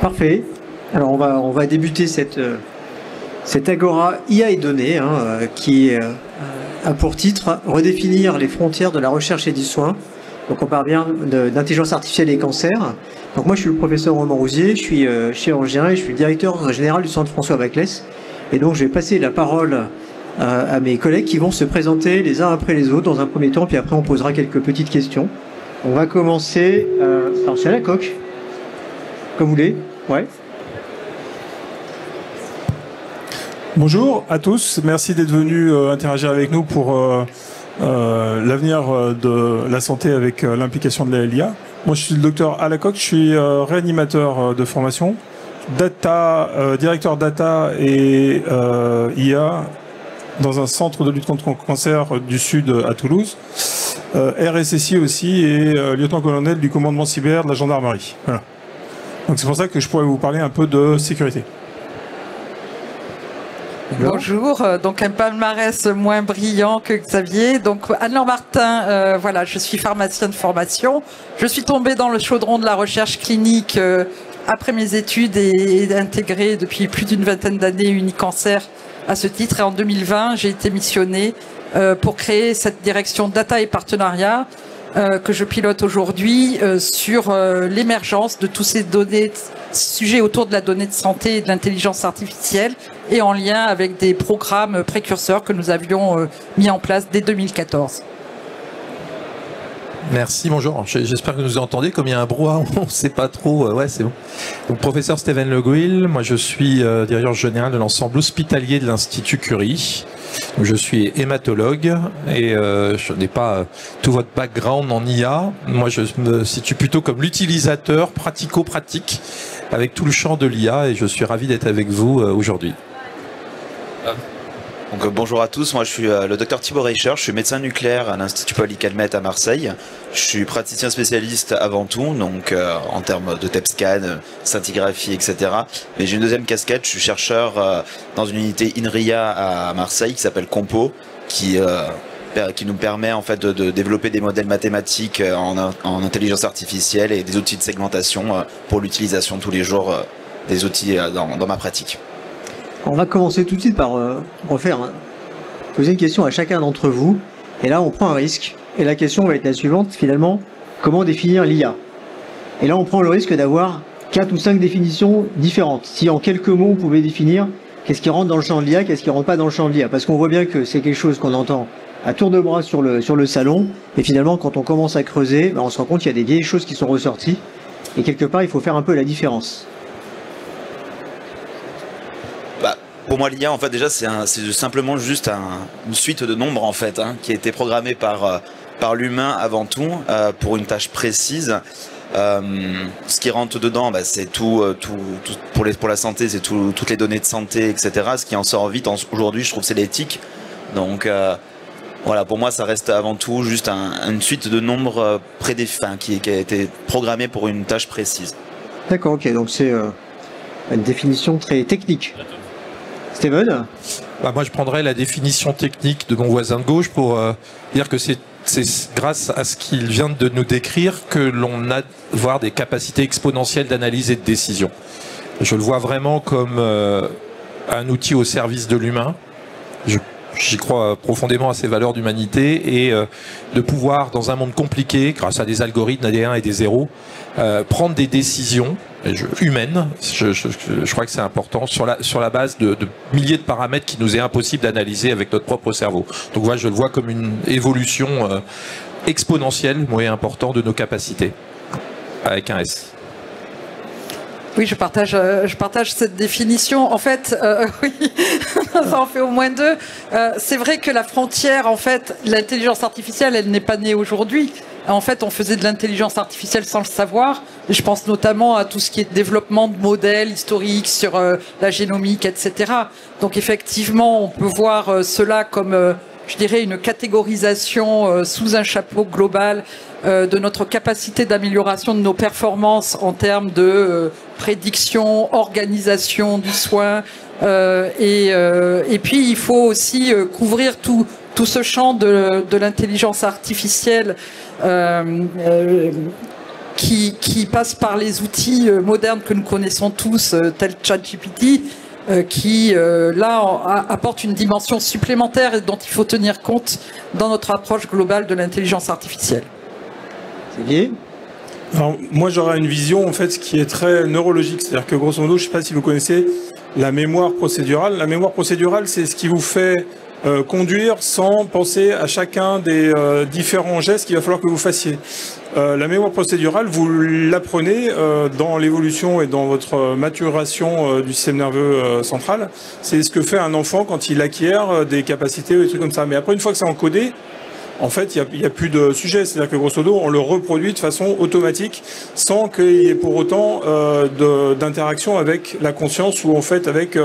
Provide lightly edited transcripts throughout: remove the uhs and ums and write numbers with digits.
Parfait. Alors on va débuter cette agora IA et données qui a pour titre redéfinir les frontières de la recherche et du soin. Donc on parle bien d'intelligence artificielle et cancer. Donc moi je suis le professeur Romain Rousier, je suis chirurgien et je suis directeur général du centre François Baclès. Et donc je vais passer la parole à mes collègues qui vont se présenter les uns après les autres dans un premier temps, puis après on posera quelques petites questions. On va commencer, alors c'est à la coque, comme vous voulez, ouais. Bonjour à tous, merci d'être venus interagir avec nous pour l'avenir de la santé avec l'implication de l'IA. Moi je suis le docteur Alacoque, je suis réanimateur de formation, directeur data et IA dans un centre de lutte contre le cancer du Sud à Toulouse, RSSI aussi et lieutenant-colonel du commandement cyber de la gendarmerie. Voilà. Donc c'est pour ça que je pourrais vous parler un peu de sécurité. Bonjour, donc un palmarès moins brillant que Xavier. Donc Anne-Laure Martin, voilà, je suis pharmacien de formation. Je suis tombée dans le chaudron de la recherche clinique après mes études et intégrée depuis plus d'une vingtaine d'années Unicancer à ce titre. Et en 2020, j'ai été missionnée pour créer cette direction data et partenariat que je pilote aujourd'hui sur l'émergence de tous ces données, sujets autour de la donnée de santé et de l'intelligence artificielle et en lien avec des programmes précurseurs que nous avions mis en place dès 2014. Merci, bonjour. J'espère que vous nous entendez. Comme il y a un brouhaha, on ne sait pas trop. Ouais, c'est bon. Donc, professeur Steven Le Gouil, moi je suis directeur général de l'ensemble hospitalier de l'Institut Curie. Donc, je suis hématologue et je n'ai pas tout votre background en IA. Moi je me situe plutôt comme l'utilisateur pratico-pratique avec tout le champ de l'IA et je suis ravi d'être avec vous aujourd'hui. Donc, bonjour à tous, moi je suis le docteur Thibaut Reicher, je suis médecin nucléaire à l'Institut Polycalmette à Marseille. Je suis praticien spécialiste avant tout, donc en termes de TEP scan, scintigraphie, etc. Mais j'ai une deuxième casquette, je suis chercheur dans une unité INRIA à Marseille qui s'appelle Compo, qui nous permet en fait de développer des modèles mathématiques en intelligence artificielle et des outils de segmentation pour l'utilisation tous les jours des outils dans ma pratique. On va commencer tout de suite par poser une question à chacun d'entre vous. Et là, on prend un risque. Et la question va être la suivante, finalement, comment définir l'IA? Et là, on prend le risque d'avoir 4 ou 5 définitions différentes. Si en quelques mots, on pouvait définir qu'est-ce qui rentre dans le champ de l'IA, qu'est-ce qui rentre pas dans le champ de l'IA. Parce qu'on voit bien que c'est quelque chose qu'on entend à tour de bras sur le salon. Et finalement, quand on commence à creuser, on se rend compte qu'il y a des vieilles choses qui sont ressorties. Et quelque part, il faut faire un peu la différence. Pour moi, l'IA, en fait, déjà, c'est simplement juste une suite de nombres, en fait, qui a été programmée par l'humain avant tout, pour une tâche précise. Ce qui rentre dedans, c'est tout pour la santé, c'est toutes les données de santé, etc. Ce qui en sort vite aujourd'hui, je trouve, c'est l'éthique. Donc, voilà, pour moi, ça reste avant tout juste une suite de nombres prédéfinis, qui a été programmée pour une tâche précise. D'accord, ok, donc c'est une définition très technique. Steven ? Moi, je prendrais la définition technique de mon voisin de gauche pour dire que c'est grâce à ce qu'il vient de nous décrire que l'on a voir des capacités exponentielles d'analyse et de décision. Je le vois vraiment comme un outil au service de l'humain. J'y crois profondément à ces valeurs d'humanité et de pouvoir, dans un monde compliqué, grâce à des algorithmes, des 1 et des 0, prendre des décisions humaines. Je crois que c'est important sur la base de milliers de paramètres qui nous est impossible d'analyser avec notre propre cerveau. Donc voilà, je le vois comme une évolution exponentielle, moyen important de nos capacités, avec un S. Oui, je partage cette définition. En fait, oui, ça en fait au moins 2. C'est vrai que la frontière, en fait, l'intelligence artificielle, elle n'est pas née aujourd'hui. En fait, on faisait de l'intelligence artificielle sans le savoir. Et je pense notamment à tout ce qui est développement de modèles historiques sur la génomique, etc. Donc effectivement, on peut voir cela comme, je dirais, une catégorisation sous un chapeau global de notre capacité d'amélioration de nos performances en termes de prédiction, organisation du soin. Et puis, il faut aussi couvrir tout ce champ de l'intelligence artificielle qui passe par les outils modernes que nous connaissons tous, tels ChatGPT, qui là apporte une dimension supplémentaire et dont il faut tenir compte dans notre approche globale de l'intelligence artificielle. Xavier ? Alors, moi, j'aurais une vision en fait qui est très neurologique, c'est-à-dire que grosso modo, je ne sais pas si vous connaissez la mémoire procédurale. La mémoire procédurale, c'est ce qui vous fait conduire sans penser à chacun des différents gestes qu'il va falloir que vous fassiez. La mémoire procédurale, vous l'apprenez dans l'évolution et dans votre maturation du système nerveux central. C'est ce que fait un enfant quand il acquiert des capacités ou des trucs comme ça. Mais après, une fois que c'est encodé, en fait, il n'y a plus de sujet. C'est-à-dire que grosso modo, on le reproduit de façon automatique sans qu'il y ait pour autant d'interaction avec la conscience ou en fait avec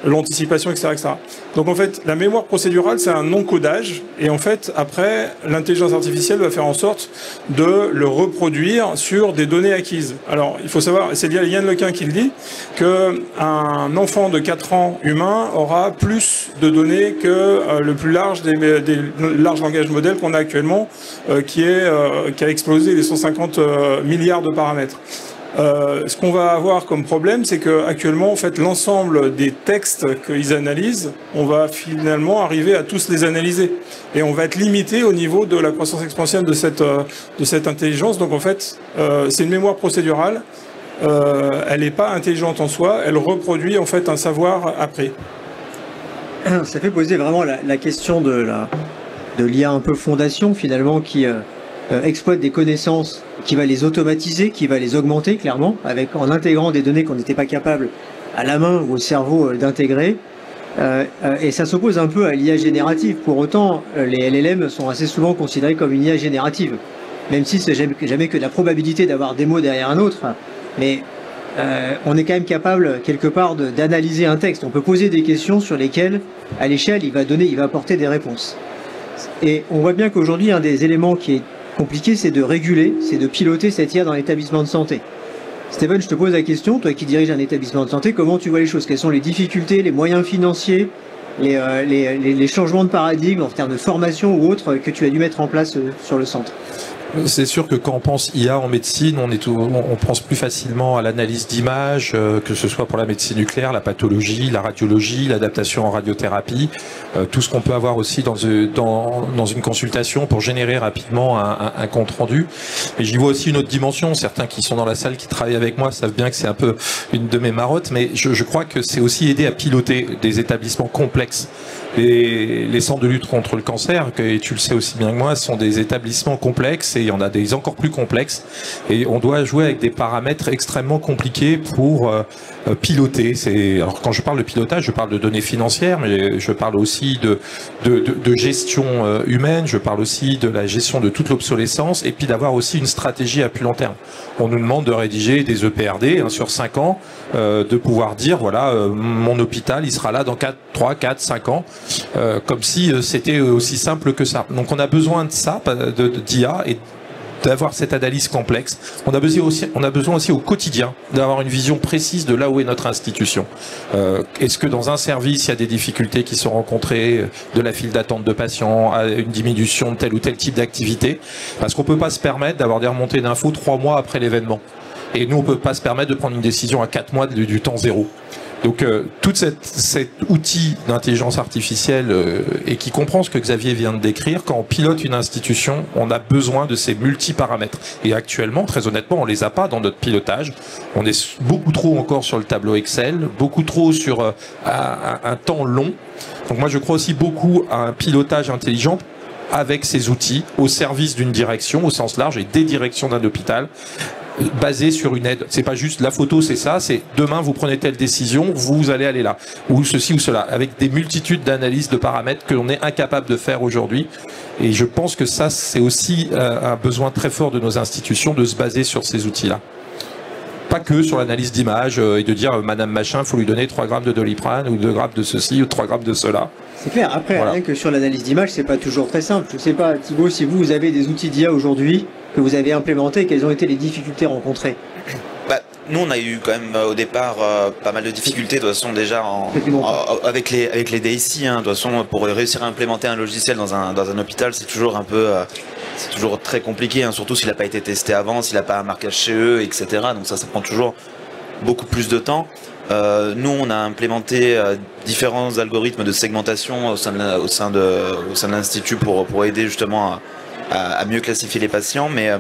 l'anticipation, etc., etc. Donc en fait, la mémoire procédurale, c'est un non-codage. Et en fait, après, l'intelligence artificielle va faire en sorte de le reproduire sur des données acquises. Alors, il faut savoir, c'est Yann Lequin qui le dit, qu'un enfant de 4 ans humain aura plus de données que le plus large des larges langages modèles qu'on a actuellement, qui a explosé les 150 milliards de paramètres. Ce qu'on va avoir comme problème, c'est qu'actuellement, en fait, l'ensemble des textes qu'ils analysent, on va finalement arriver à tous les analyser. Et on va être limité au niveau de la croissance exponentielle de cette intelligence. Donc en fait, c'est une mémoire procédurale. Elle n'est pas intelligente en soi, elle reproduit en fait un savoir appris. Ça fait poser vraiment la question de l'IA un peu fondation finalement qui exploite des connaissances, qui va les automatiser, qui va les augmenter clairement, en intégrant des données qu'on n'était pas capable à la main ou au cerveau d'intégrer. Et ça s'oppose un peu à l'IA générative. Pour autant, les LLM sont assez souvent considérés comme une IA générative, même si c'est jamais que de la probabilité d'avoir des mots derrière un autre. Mais on est quand même capable quelque part d'analyser un texte. On peut poser des questions sur lesquelles, à l'échelle, il va apporter des réponses. Et on voit bien qu'aujourd'hui, un des éléments qui est compliqué, c'est de réguler, c'est de piloter cette IA dans l'établissement de santé. Stéphane, je te pose la question, toi qui diriges un établissement de santé, comment tu vois les choses? Quelles sont les difficultés, les moyens financiers, les changements de paradigme en termes de formation ou autres que tu as dû mettre en place sur le centre? C'est sûr que quand on pense IA en médecine, on pense plus facilement à l'analyse d'images, que ce soit pour la médecine nucléaire, la pathologie, la radiologie, l'adaptation en radiothérapie, tout ce qu'on peut avoir aussi dans une consultation pour générer rapidement un compte rendu. Et j'y vois aussi une autre dimension. Certains qui sont dans la salle, qui travaillent avec moi, savent bien que c'est un peu une de mes marottes, mais je crois que c'est aussi aider à piloter des établissements complexes. Les centres de lutte contre le cancer, et tu le sais aussi bien que moi, sont des établissements complexes et il y en a des encore plus complexes. Et on doit jouer avec des paramètres extrêmement compliqués pour piloter. Alors quand je parle de pilotage, je parle de données financières, mais je parle aussi de gestion humaine, je parle aussi de la gestion de toute l'obsolescence et puis d'avoir aussi une stratégie à plus long terme. On nous demande de rédiger des EPRD sur 5 ans, de pouvoir dire voilà, mon hôpital il sera là dans 3, 4, 5 ans. Comme si c'était aussi simple que ça. Donc on a besoin de ça, d'IA, et d'avoir cette analyse complexe. On a besoin aussi au quotidien d'avoir une vision précise de là où est notre institution. Est-ce que dans un service, il y a des difficultés qui sont rencontrées, de la file d'attente de patients à une diminution de tel ou tel type d'activité? Parce qu'on ne peut pas se permettre d'avoir des remontées d'infos 3 mois après l'événement. Et nous, on ne peut pas se permettre de prendre une décision à 4 mois du temps zéro. Donc tout cet outil d'intelligence artificielle et qui comprend ce que Xavier vient de décrire, quand on pilote une institution, on a besoin de ces multiparamètres. Et actuellement, très honnêtement, on les a pas dans notre pilotage. On est beaucoup trop encore sur le tableau Excel, beaucoup trop sur un temps long. Donc moi, je crois aussi beaucoup à un pilotage intelligent avec ces outils au service d'une direction au sens large et des directions d'un hôpital, basé sur une aide. C'est pas juste la photo, c'est ça, c'est demain vous prenez telle décision, vous allez aller là, ou ceci ou cela, avec des multitudes d'analyses de paramètres que l'on est incapable de faire aujourd'hui. Et je pense que ça, c'est aussi un besoin très fort de nos institutions de se baser sur ces outils-là. Pas que sur l'analyse d'image et de dire Madame Machin, il faut lui donner 3 grammes de Doliprane ou 2 grammes de ceci ou 3 grammes de cela. C'est clair. Après, voilà. Rien que sur l'analyse d'image, c'est pas toujours très simple. Je sais pas, Thibaut, si vous avez des outils d'IA aujourd'hui que vous avez implémentés, quelles ont été les difficultés rencontrées? Nous, on a eu quand même au départ pas mal de difficultés, de toute façon, déjà avec les DSI. De toute façon, pour réussir à implémenter un logiciel dans un hôpital, c'est toujours un peu c'est toujours très compliqué, hein, surtout s'il n'a pas été testé avant, s'il n'a pas un marquage CE, etc. Donc ça prend toujours beaucoup plus de temps. Nous, on a implémenté différents algorithmes de segmentation au sein de l'Institut pour aider justement à mieux classifier les patients, mais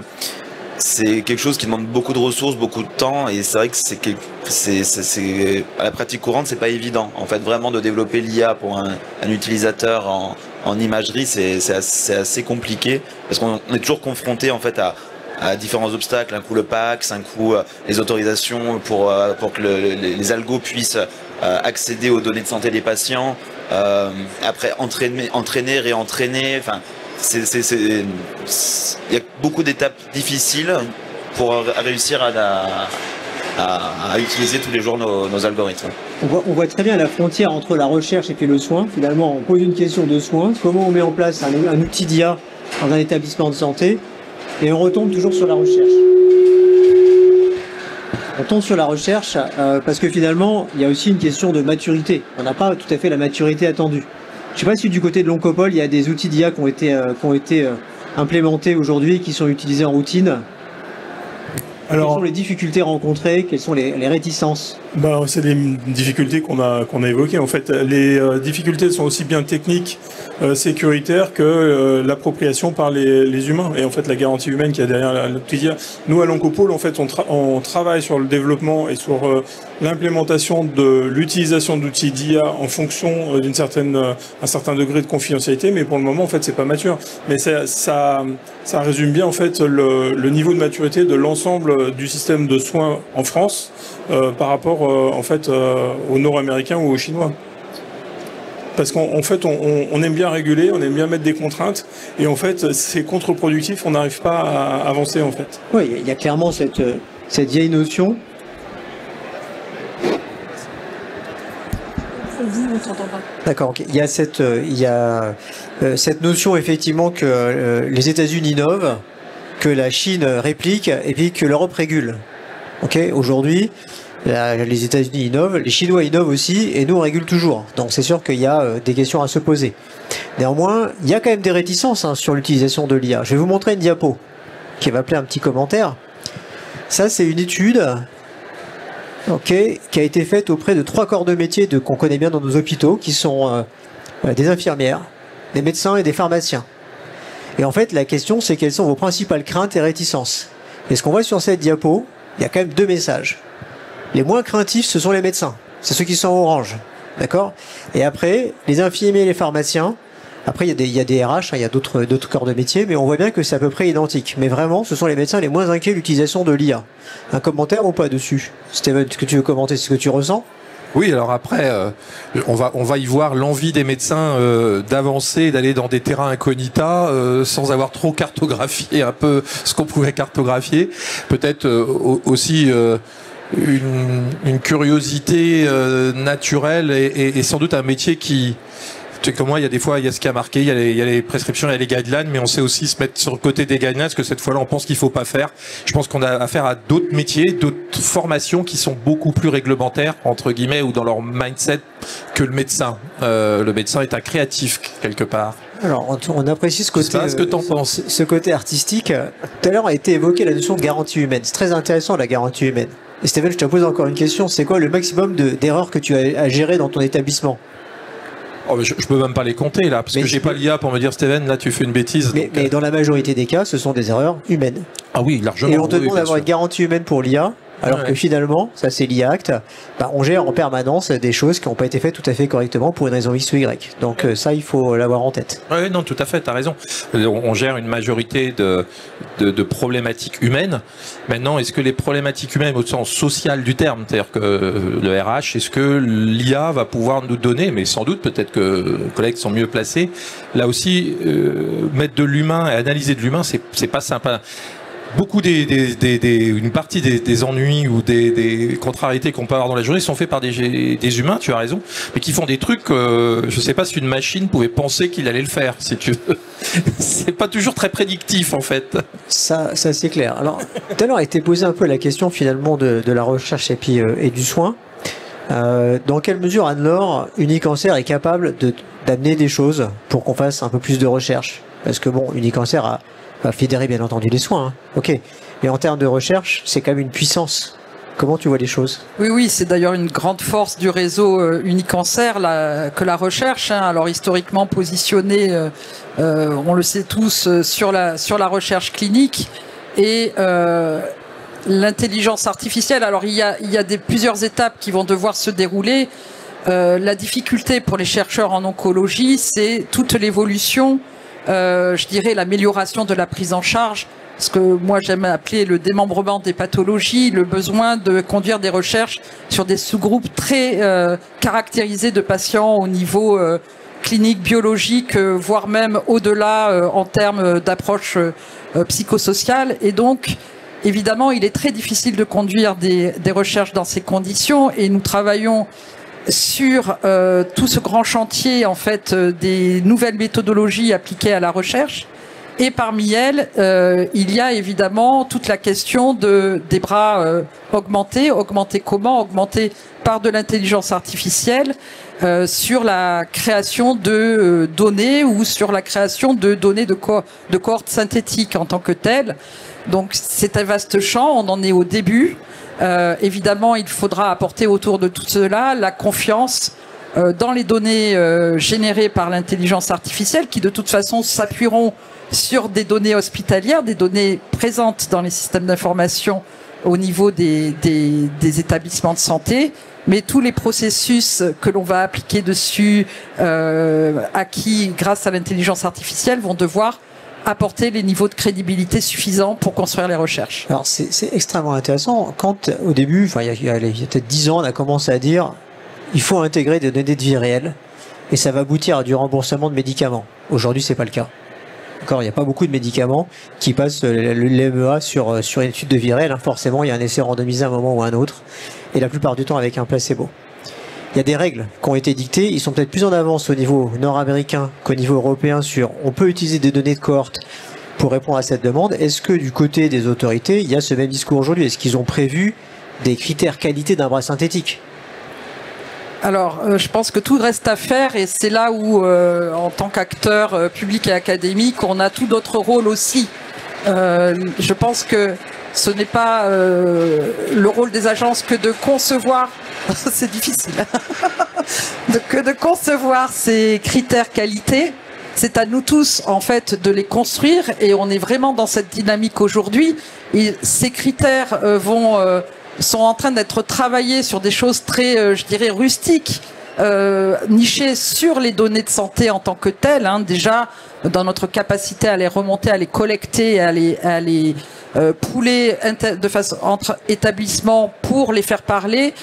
c'est quelque chose qui demande beaucoup de ressources, beaucoup de temps, et c'est vrai que à la pratique courante, c'est pas évident. En fait, vraiment de développer l'IA pour un utilisateur en imagerie, c'est assez compliqué, parce qu'on est toujours confronté en fait à différents obstacles, un coup le PACS, un coup les autorisations pour que les algos puissent accéder aux données de santé des patients, après entraîner, réentraîner, enfin il y a beaucoup d'étapes difficiles pour réussir à utiliser tous les jours nos algorithmes. On voit très bien la frontière entre la recherche et puis le soin. Finalement, on pose une question de soin, comment on met en place un outil d'IA dans un établissement de santé, et on retombe toujours sur la recherche. On tombe sur la recherche parce que finalement, il y a aussi une question de maturité. On n'a pas tout à fait la maturité attendue. Je ne sais pas si du côté de l'Oncopole, il y a des outils d'IA qui ont été implémentés aujourd'hui et qui sont utilisés en routine. Alors, quelles sont les difficultés rencontrées? Quelles sont les réticences? C'est des difficultés qu'on a évoquées. En fait, les difficultés sont aussi bien techniques, sécuritaires que l'appropriation par les humains. Et en fait, la garantie humaine qu'il y a derrière l'outil d'IA. Nous, à l'Oncopole, en fait, on travaille sur le développement et sur l'implémentation de l'utilisation d'outils d'IA en fonction d'un certain degré de confidentialité. Mais pour le moment, en fait, c'est pas mature. Mais ça résume bien, en fait, le niveau de maturité de l'ensemble du système de soins en France par rapport en fait aux Nord-Américains ou aux Chinois. Parce qu'en fait on aime bien réguler, on aime bien mettre des contraintes, et en fait c'est contre-productif, on n'arrive pas à avancer en fait. Oui, il y a clairement cette vieille notion. D'accord, okay. Il y a cette notion effectivement que les États-Unis innovent, que la Chine réplique et puis que l'Europe régule. Okay, aujourd'hui, les États-Unis innovent, les Chinois innovent aussi, et nous on régule toujours. Donc c'est sûr qu'il y a des questions à se poser. Néanmoins, il y a quand même des réticences sur l'utilisation de l'IA. Je vais vous montrer une diapo qui va appeler un petit commentaire. Ça, c'est une étude qui a été faite auprès de 3 corps de métier qu'on connaît bien dans nos hôpitaux, qui sont des infirmières, des médecins et des pharmaciens. Et en fait, la question, c'est quelles sont vos principales craintes et réticences. Et ce qu'on voit sur cette diapo, il y a quand même 2 messages. Les moins craintifs, ce sont les médecins. C'est ceux qui sont en orange. D'accord? Et après, les infirmiers et les pharmaciens. Après, il y a des RH, il y a d'autres corps de métier, mais on voit bien que c'est à peu près identique. Mais vraiment, ce sont les médecins les moins inquiets de l'utilisation de l'IA. Un commentaire ou pas dessus? Steven, est-ce que tu veux commenter ce que tu ressens? Oui, alors après, on va y voir l'envie des médecins d'avancer, d'aller dans des terrains incognita sans avoir trop cartographié un peu ce qu'on pouvait cartographier. Peut-être aussi une curiosité naturelle et sans doute un métier qui... Tu sais, comme moi, il y a des fois, il y a ce qui a marqué, il y a les prescriptions, il y a les guidelines, mais on sait aussi se mettre sur le côté des guidelines, parce que cette fois-là, on pense qu'il faut pas faire. Je pense qu'on a affaire à d'autres métiers, d'autres formations qui sont beaucoup plus réglementaires, entre guillemets, ou dans leur mindset que le médecin. Le médecin est un créatif, quelque part. Alors, on apprécie ce côté, ce que t'en penses. Ce côté artistique. Tout à l'heure a été évoqué la notion de garantie humaine. C'est très intéressant, la garantie humaine. Et Steven, je te pose encore une question. C'est quoi le maximum d'erreurs que tu as à gérer dans ton établissement? Oh, je peux même pas les compter là, parce que j'ai pas l'IA pour me dire Steven, là tu fais une bêtise. Mais dans la majorité des cas, ce sont des erreurs humaines. Ah oui, largement. Et on te demande d'avoir une garantie humaine pour l'IA, alors que finalement, ça c'est l'IA Act, on gère en permanence des choses qui n'ont pas été faites tout à fait correctement pour une raison X ou Y. Donc ça, il faut l'avoir en tête. Oui, non, tout à fait, tu as raison. On gère une majorité de problématiques humaines. Maintenant, est-ce que les problématiques humaines au sens social du terme, c'est-à-dire que le RH, est-ce que l'IA va pouvoir nous donner, mais sans doute, peut-être que les collègues sont mieux placés, là aussi, mettre de l'humain et analyser de l'humain, c'est pas simple. Beaucoup une partie des ennuis ou des contrariétés qu'on peut avoir dans la journée sont faits par des humains, tu as raison, mais qui font des trucs, je sais pas si une machine pouvait penser qu'il allait le faire, si tu veux. C'est pas toujours très prédictif, en fait. Ça c'est clair. Alors, tout à l'heure a été posée un peu la question, finalement, de la recherche et du soin. Dans quelle mesure, Anne-Laure, Unicancer est capable d'amener des choses pour qu'on fasse un peu plus de recherche? Parce que bon, Unicancer a fédérer bien entendu les soins, hein. Ok. Mais en termes de recherche, c'est quand même une puissance. Comment tu vois les choses? Oui, c'est d'ailleurs une grande force du réseau Unicancer que la recherche. Hein. Alors historiquement positionné, on le sait tous, sur la recherche clinique et l'intelligence artificielle. Alors il y a plusieurs étapes qui vont devoir se dérouler. La difficulté pour les chercheurs en oncologie, c'est toute l'évolution, je dirais l'amélioration de la prise en charge, ce que moi j'aime appeler le démembrement des pathologies, le besoin de conduire des recherches sur des sous-groupes très caractérisés de patients au niveau clinique, biologique, voire même au-delà en termes d'approche psychosociale. Et donc, évidemment, il est très difficile de conduire des recherches dans ces conditions et nous travaillons sur tout ce grand chantier en fait des nouvelles méthodologies appliquées à la recherche et parmi elles il y a évidemment toute la question des bras augmentés comment augmentés par de l'intelligence artificielle sur la création de données ou sur la création de données de cohortes synthétiques en tant que telles. Donc c'est un vaste champ, on en est au début. Évidemment, il faudra apporter autour de tout cela la confiance dans les données générées par l'intelligence artificielle qui de toute façon s'appuieront sur des données hospitalières, des données présentes dans les systèmes d'information au niveau des établissements de santé, mais tous les processus que l'on va appliquer dessus, acquis grâce à l'intelligence artificielle, vont devoir apporter les niveaux de crédibilité suffisants pour construire les recherches. Alors c'est extrêmement intéressant. Quand au début, il y a peut-être 10 ans, on a commencé à dire il faut intégrer des données de vie réelle et ça va aboutir à du remboursement de médicaments. Aujourd'hui, c'est pas le cas. Encore, il n'y a pas beaucoup de médicaments qui passent l'EMEA sur une étude de vie réelle. Hein. Forcément, il y a un essai randomisé à un moment ou à un autre, et la plupart du temps avec un placebo. Il y a des règles qui ont été dictées, ils sont peut-être plus en avance au niveau nord-américain qu'au niveau européen sur on peut utiliser des données de cohorte pour répondre à cette demande. Est-ce que du côté des autorités, il y a ce même discours aujourd'hui? Est-ce qu'ils ont prévu des critères qualité d'un bras synthétique? Alors, je pense que tout reste à faire et c'est là où, en tant qu'acteur public et académique, on a tout d'autres rôles aussi. Je pense que ce n'est pas le rôle des agences que de concevoir, c'est difficile, que de concevoir ces critères qualité. C'est à nous tous, en fait, de les construire et on est vraiment dans cette dynamique aujourd'hui. Et ces critères sont en train d'être travaillés sur des choses très, je dirais, rustiques, nichées sur les données de santé en tant que telles. Hein, déjà, dans notre capacité à les remonter, à les collecter, à les pouler de façon entre établissements pour les faire parler.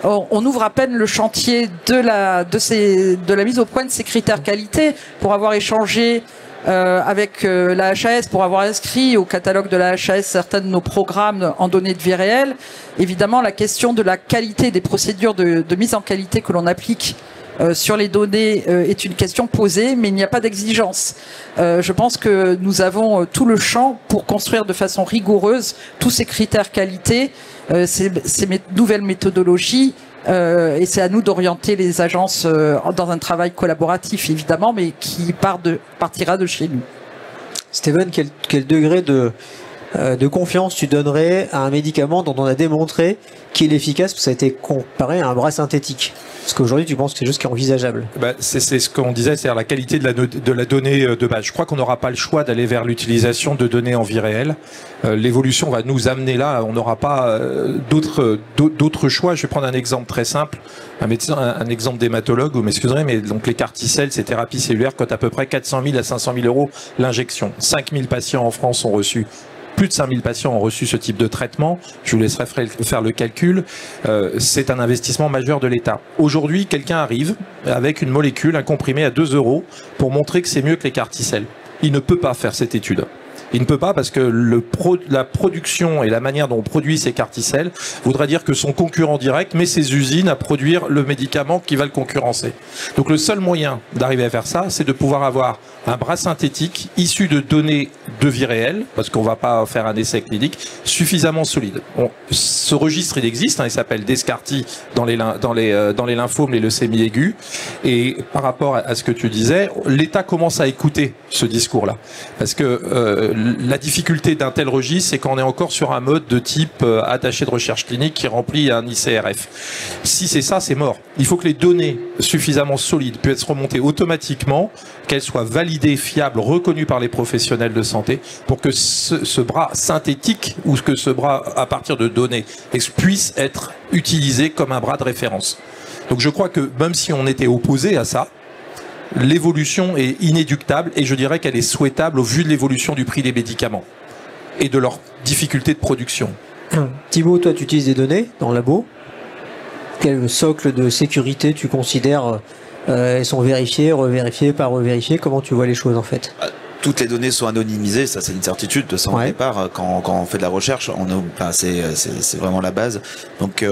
On ouvre à peine le chantier de la mise au point de ces critères qualité pour avoir échangé avec la HAS, pour avoir inscrit au catalogue de la HAS certains de nos programmes en données de vie réelle. Évidemment, la question de la qualité des procédures de mise en qualité que l'on applique sur les données est une question posée, mais il n'y a pas d'exigence. Je pense que nous avons tout le champ pour construire de façon rigoureuse tous ces critères qualité, ces nouvelles méthodologies, et c'est à nous d'orienter les agences dans un travail collaboratif, évidemment, mais qui partira de chez nous. Stéphane, quel degré de confiance tu donnerais à un médicament dont on a démontré qu'il est efficace parce que ça a été comparé à un bras synthétique? Parce qu'aujourd'hui, tu penses que c'est juste qui est envisageable. C'est ce qu'on disait, c'est-à-dire la qualité de la donnée de base. Je crois qu'on n'aura pas le choix d'aller vers l'utilisation de données en vie réelle. L'évolution va nous amener là. On n'aura pas d'autres choix. Je vais prendre un exemple très simple. Un exemple d'hématologue, vous m'excuserez, mais donc les CAR-T-cells, ces thérapies cellulaires coûtent à peu près 400 000 à 500 000 euros l'injection. 5 000 patients en France ont reçu. Plus de 5000 patients ont reçu ce type de traitement. Je vous laisserai faire le calcul. C'est un investissement majeur de l'État. Aujourd'hui, quelqu'un arrive avec une molécule, un comprimé à 2 € pour montrer que c'est mieux que les CAR-T-cells. Il ne peut pas faire cette étude. Il ne peut pas parce que la production et la manière dont on produit ces CAR-T-cells voudrait dire que son concurrent direct met ses usines à produire le médicament qui va le concurrencer. Donc le seul moyen d'arriver à faire ça, c'est de pouvoir avoir un bras synthétique issu de données de vie réelle, parce qu'on ne va pas faire un essai clinique, suffisamment solide. Ce registre, il existe, il s'appelle Descartes dans les lymphomes, les leucémies aiguës. Et par rapport à ce que tu disais, l'État commence à écouter ce discours-là. Parce que la difficulté d'un tel registre, c'est qu'on est encore sur un mode de type attaché de recherche clinique qui remplit un ICRF. Si c'est ça, c'est mort. Il faut que les données suffisamment solides puissent remonter automatiquement, qu'elles soient validées, fiables, reconnues par les professionnels de santé, pour que ce bras synthétique ou que ce bras à partir de données puisse être utilisé comme un bras de référence. Donc je crois que même si on était opposé à ça, l'évolution est inéluctable et je dirais qu'elle est souhaitable au vu de l'évolution du prix des médicaments et de leur difficulté de production. Thibaut, toi tu utilises des données dans le labo. Quel socle de sécurité tu considères elles sont vérifiées, revérifiées, pas revérifiées? Comment tu vois les choses en fait? Toutes les données sont anonymisées, ça c'est une certitude de ça au départ. Quand on fait de la recherche, c'est vraiment la base. Donc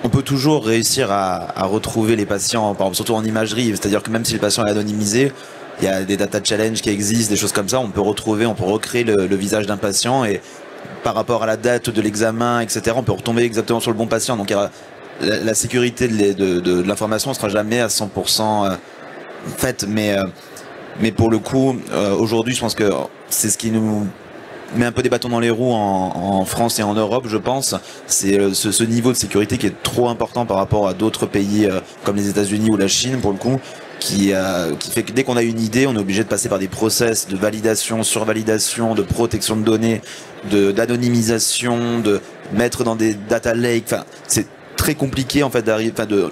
on peut toujours réussir à retrouver les patients, par exemple, surtout en imagerie, c'est-à-dire que même si le patient est anonymisé, il y a des data challenges qui existent, des choses comme ça, on peut recréer le visage d'un patient et par rapport à la date de l'examen, etc., on peut retomber exactement sur le bon patient. Donc la sécurité de l'information ne sera jamais à 100% faite, mais pour le coup, aujourd'hui, je pense que c'est ce qui nous met un peu des bâtons dans les roues en France et en Europe, je pense. C'est ce niveau de sécurité qui est trop important par rapport à d'autres pays comme les États-Unis ou la Chine, pour le coup, qui fait que dès qu'on a une idée, on est obligé de passer par des process de validation, survalidation, de protection de données, d'anonymisation, de mettre dans des data lakes. Enfin, c'est très compliqué en fait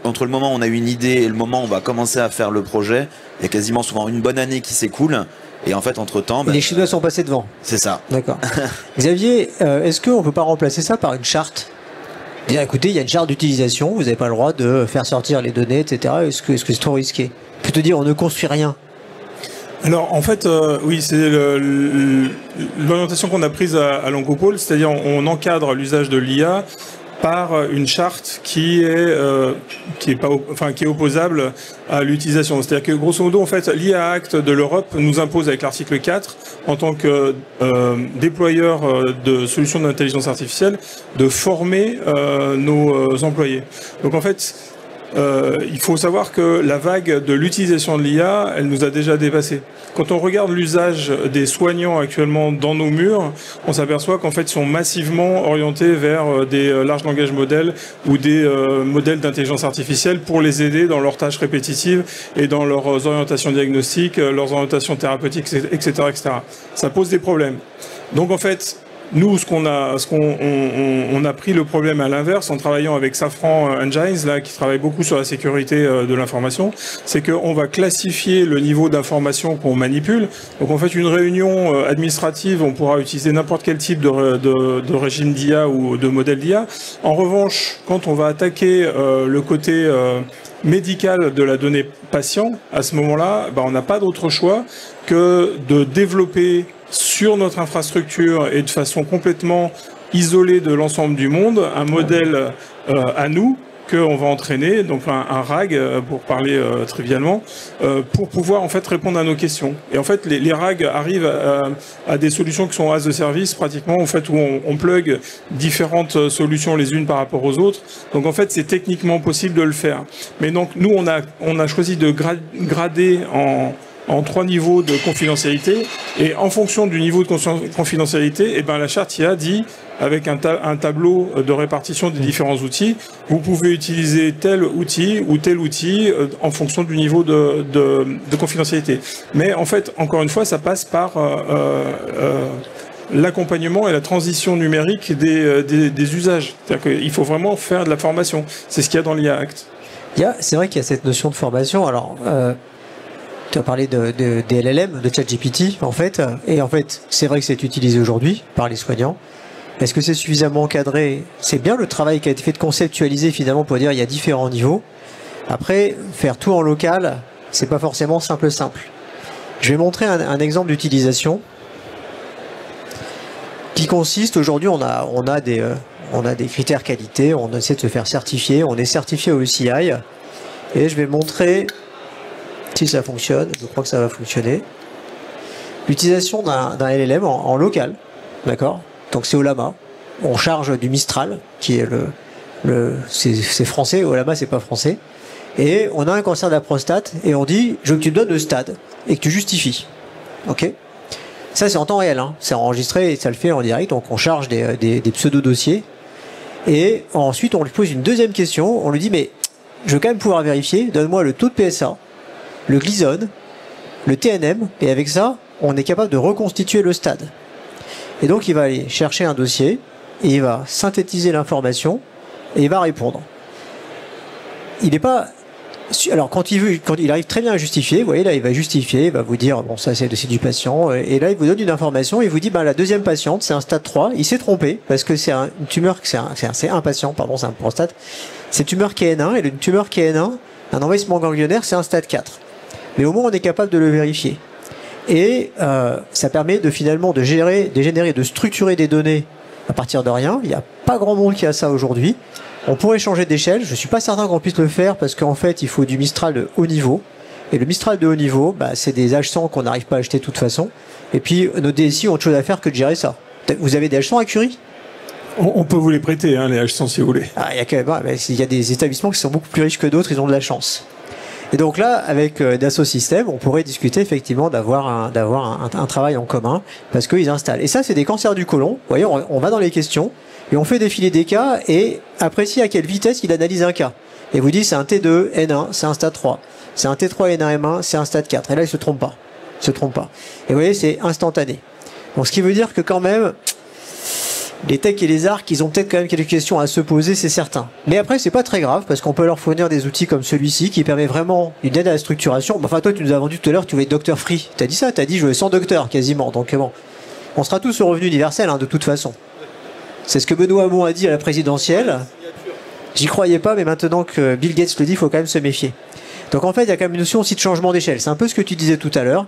entre le moment où on a une idée et le moment où on va commencer à faire le projet. Il y a quasiment souvent une bonne année qui s'écoule. Et en fait, entre-temps... les Chinois sont passés devant. C'est ça. D'accord. Xavier, est-ce qu'on ne peut pas remplacer ça par une charte? Dire, écoutez, il y a une charte d'utilisation, vous n'avez pas le droit de faire sortir les données, etc. Est-ce que c'est trop risqué? Plutôt dire, on ne construit rien. Alors, en fait, oui, c'est l'orientation qu'on a prise à Longopole, c'est-à-dire on encadre l'usage de l'IA par une charte qui est opposable à l'utilisation. C'est-à-dire que grosso modo, en fait, l'IA Act de l'Europe nous impose avec l'article 4, en tant que déployeur de solutions d'intelligence artificielle, de former nos employés. Donc en fait, il faut savoir que la vague de l'utilisation de l'IA, elle nous a déjà dépassés. Quand on regarde l'usage des soignants actuellement dans nos murs, on s'aperçoit qu'en fait, ils sont massivement orientés vers des larges langages modèles ou des modèles d'intelligence artificielle pour les aider dans leurs tâches répétitives et dans leurs orientations diagnostiques, leurs orientations thérapeutiques, etc., etc. Ça pose des problèmes. Donc en fait, nous, on a pris le problème à l'inverse en travaillant avec Safran Engines, là, qui travaille beaucoup sur la sécurité de l'information. C'est qu'on va classifier le niveau d'information qu'on manipule. Donc, en fait, une réunion administrative, on pourra utiliser n'importe quel type de régime d'IA ou de modèle d'IA. En revanche, quand on va attaquer le côté médical de la donnée patient, à ce moment-là, on n'a pas d'autre choix que de développer sur notre infrastructure et de façon complètement isolée de l'ensemble du monde, un modèle à nous qu'on va entraîner, donc un RAG pour parler trivialement, pour pouvoir en fait répondre à nos questions. Et en fait, les RAG arrivent à des solutions qui sont as de service pratiquement, en fait, où on plug différentes solutions les unes par rapport aux autres. Donc en fait, c'est techniquement possible de le faire. Mais donc nous, on a choisi de grader en 3 niveaux de confidentialité, et en fonction du niveau de confidentialité, la charte IA dit, avec un tableau de répartition des différents outils, vous pouvez utiliser tel outil ou tel outil en fonction du niveau de confidentialité. Mais en fait, encore une fois, ça passe par l'accompagnement et la transition numérique des usages. C'est-à-dire qu'il faut vraiment faire de la formation. C'est ce qu'il y a dans l'IA Act. C'est vrai qu'il y a cette notion de formation. Alors, tu as parlé des LLM, de ChatGPT, en fait. Et en fait, c'est vrai que c'est utilisé aujourd'hui par les soignants. Est-ce que c'est suffisamment encadré? C'est bien le travail qui a été fait de conceptualiser finalement pour dire il y a différents niveaux. Après, faire tout en local, c'est pas forcément simple. Je vais montrer un exemple d'utilisation qui consiste, aujourd'hui on a des critères qualité, on essaie de se faire certifier, on est certifié au ECI, et je vais montrer si ça fonctionne. Je crois que ça va fonctionner. L'utilisation d'un LLM en local, d'accord? Donc c'est Ollama. On charge du Mistral, qui est c'est français. Ollama, c'est pas français. Et on a un cancer de la prostate et on dit je veux que tu me donnes le stade et que tu justifies. Ok? Ça, c'est en temps réel, hein. C'est enregistré et ça le fait en direct. Donc, on charge des pseudo-dossiers. Et ensuite, on lui pose une deuxième question. On lui dit, mais je veux quand même pouvoir vérifier. Donne-moi le taux de PSA, le Gleason, le TNM. Et avec ça, on est capable de reconstituer le stade. Et donc, il va aller chercher un dossier et il va synthétiser l'information et il va répondre. Il n'est pas... Alors, quand il arrive très bien à justifier, vous voyez, là, il va justifier, il va vous dire, bon, ça, c'est le dossier du patient, et là, il vous donne une information, il vous dit, la deuxième patiente, c'est un stade 3, il s'est trompé, parce que c'est une tumeur, c'est un patient, pardon, c'est un prostate, c'est une tumeur qui est N1, et une tumeur qui est N1, un envahissement ganglionnaire, c'est un stade 4. Mais au moins, on est capable de le vérifier. Et ça permet finalement de générer, de structurer des données à partir de rien. Il n'y a pas grand monde qui a ça aujourd'hui. On pourrait changer d'échelle, je ne suis pas certain qu'on puisse le faire parce qu'en fait il faut du Mistral de haut niveau. Et le Mistral de haut niveau, c'est des H100 qu'on n'arrive pas à acheter de toute façon. Et puis nos DSI ont autre chose à faire que de gérer ça. Vous avez des H100 à Curie ? On peut vous les prêter, hein, les H100 si vous voulez. Il y a des établissements qui sont beaucoup plus riches que d'autres, ils ont de la chance. Et donc là, avec Dassault Systèmes, on pourrait discuter effectivement d'avoir un travail en commun parce qu'ils installent. Et ça, c'est des cancers du côlon. Vous voyez, on va dans les questions. Et on fait défiler des cas et apprécie à quelle vitesse il analyse un cas. Et vous dit c'est un T2, N1, c'est un stade 3. C'est un T3, N1, M1, c'est un stade 4. Et là, il se trompe pas. Et vous voyez, c'est instantané. Donc, ce qui veut dire que quand même, les techs et les arcs, ils ont peut-être quand même quelques questions à se poser, c'est certain. Mais après, c'est pas très grave parce qu'on peut leur fournir des outils comme celui-ci qui permet vraiment une aide à la structuration. Enfin, toi, tu nous as vendu tout à l'heure, tu voulais Docteur Free. T'as dit ça, t'as dit je veux 100 docteurs quasiment. Donc bon, on sera tous au revenu universel de toute façon. C'est ce que Benoît Hamon a dit à la présidentielle. J'y croyais pas, mais maintenant que Bill Gates le dit, il faut quand même se méfier. Donc en fait, il y a quand même une notion aussi de changement d'échelle. C'est un peu ce que tu disais tout à l'heure.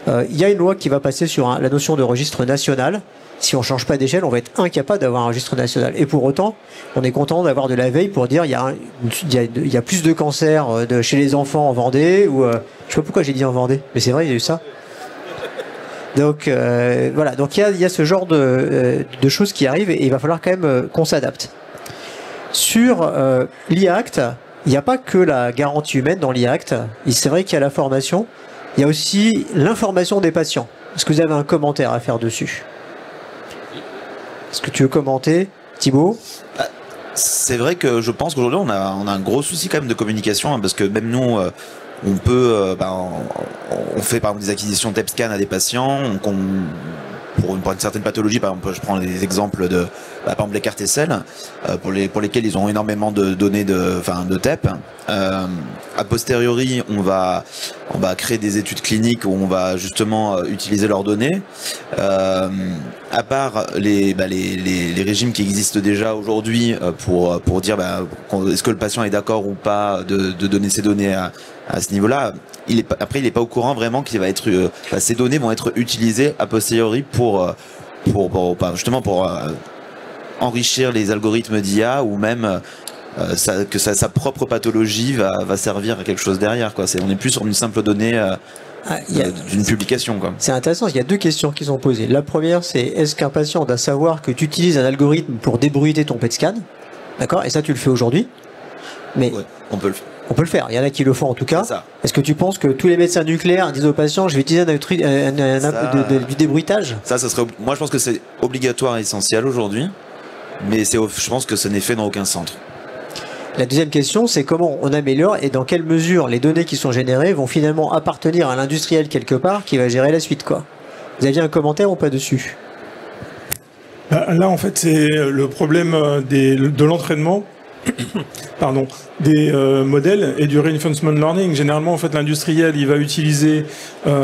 Il y a une loi qui va passer sur la notion de registre national. Si on ne change pas d'échelle, on va être incapable d'avoir un registre national. Et pour autant, on est content d'avoir de la veille pour dire il y a plus de cancers chez les enfants en Vendée. Ou, je ne sais pas pourquoi j'ai dit en Vendée, mais c'est vrai, il y a eu ça. Donc voilà, donc il y a ce genre de choses qui arrivent et il va falloir quand même qu'on s'adapte. Sur l'IACT, il n'y a pas que la garantie humaine dans l'IACT. C'est vrai qu'il y a la formation, il y a aussi l'information des patients. Est-ce que vous avez un commentaire à faire dessus ? Est-ce que tu veux commenter, Thibaut ? C'est vrai que je pense qu'aujourd'hui on a un gros souci quand même de communication parce que même nous on peut on fait par exemple des acquisitions TEP-scan à des patients pour une certaine pathologie. Par exemple, je prends des exemples de par exemple les cartes SL pour lesquels ils ont énormément de données de TEP. A posteriori, on va créer des études cliniques où on va justement utiliser leurs données. À part les régimes qui existent déjà aujourd'hui pour dire est-ce que le patient est d'accord ou pas de donner ses données à ce niveau-là. Après, il n'est pas au courant vraiment qu'il va être ces données vont être utilisées a posteriori pour enrichir les algorithmes d'IA ou même que sa propre pathologie va servir à quelque chose derrière, quoi. On n'est plus sur une simple donnée d'une publication, quoi. C'est intéressant, il y a deux questions qui sont posées. La première, c'est est-ce qu'un patient doit savoir que tu utilises un algorithme pour débruiter ton PET scan ? D'accord ? Et ça, tu le fais aujourd'hui ? Mais ouais, on peut le faire. On peut le faire, il y en a qui le font en tout cas. Est-ce que tu penses que tous les médecins nucléaires disent aux patients je vais utiliser du débruitage ? Ça serait, moi je pense que c'est obligatoire et essentiel aujourd'hui, mais je pense que ce n'est fait dans aucun centre. La deuxième question, c'est comment on améliore et dans quelle mesure les données qui sont générées vont finalement appartenir à l'industriel quelque part qui va gérer la suite, quoi. Vous aviez un commentaire ou pas dessus ? Là, en fait, c'est le problème de l'entraînement des modèles et du reinforcement learning. Généralement, en fait, l'industriel, il va utiliser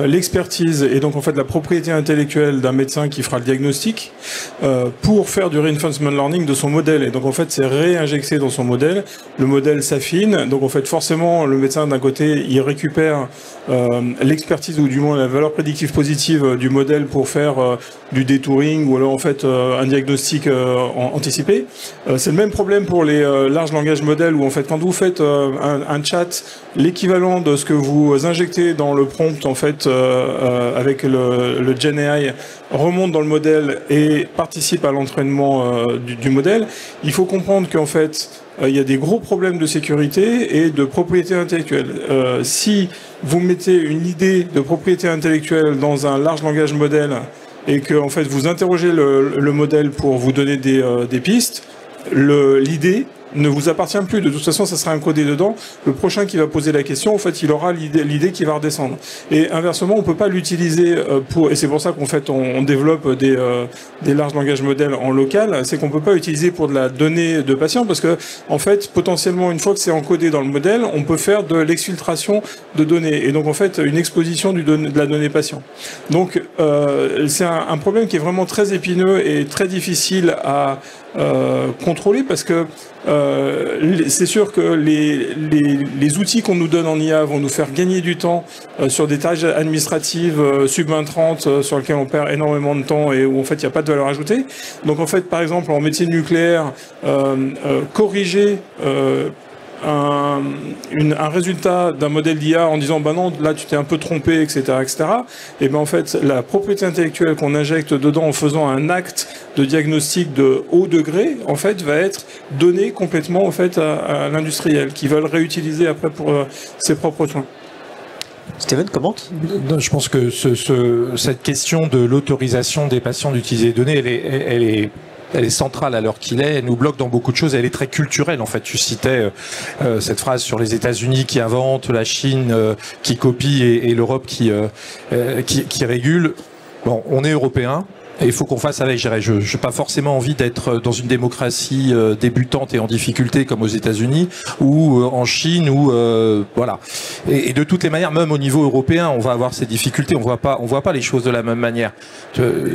l'expertise et donc en fait la propriété intellectuelle d'un médecin qui fera le diagnostic pour faire du reinforcement learning de son modèle. Et donc en fait, c'est réinjecté dans son modèle. Le modèle s'affine. Donc en fait, forcément, le médecin d'un côté, il récupère l'expertise ou du moins la valeur prédictive positive du modèle pour faire du détouring ou alors en fait un diagnostic anticipé. C'est le même problème pour les large langage modèle où en fait quand vous faites un chat, l'équivalent de ce que vous injectez dans le prompt en fait avec le Gen AI remonte dans le modèle et participe à l'entraînement du modèle. Il faut comprendre qu'en fait il y a des gros problèmes de sécurité et de propriété intellectuelle. Si vous mettez une idée de propriété intellectuelle dans un large langage modèle et que en fait vous interrogez le modèle pour vous donner des pistes, l'idée ne vous appartient plus. De toute façon, ça sera encodé dedans. Le prochain qui va poser la question, en fait, il aura l'idée qui va redescendre. Et inversement, on peut pas l'utiliser et c'est pour ça qu'en fait, on développe des larges langages modèles en local. C'est qu'on peut pas utiliser pour de la donnée de patient parce que, en fait, potentiellement, une fois que c'est encodé dans le modèle, on peut faire de l'exfiltration de données. Et donc, en fait, une exposition de la donnée patient. Donc, c'est un problème qui est vraiment très épineux et très difficile à contrôler parce que c'est sûr que les outils qu'on nous donne en IA vont nous faire gagner du temps sur des tâches administratives subintrantes sur lesquelles on perd énormément de temps et où en fait il n'y a pas de valeur ajoutée. Donc en fait par exemple en médecine nucléaire, corriger un résultat d'un modèle d'IA en disant bah non là tu t'es un peu trompé etc. et ben en fait la propriété intellectuelle qu'on injecte dedans en faisant un acte de diagnostic de haut degré en fait va être donnée complètement en fait à l'industriel qui va le réutiliser après pour ses propres soins. Steven, commente. Je pense que cette question de l'autorisation des patients d'utiliser les données, elle est centrale à l'heure qu'il est, elle nous bloque dans beaucoup de choses, elle est très culturelle en fait. Tu citais cette phrase sur les États-Unis qui inventent, la Chine qui copie et l'Europe qui régule. Bon, on est européens. Et il faut qu'on fasse avec. Je n'ai pas forcément envie d'être dans une démocratie débutante et en difficulté comme aux États-Unis ou en Chine ou voilà. Et de toutes les manières, même au niveau européen, on va avoir ces difficultés. On voit pas les choses de la même manière.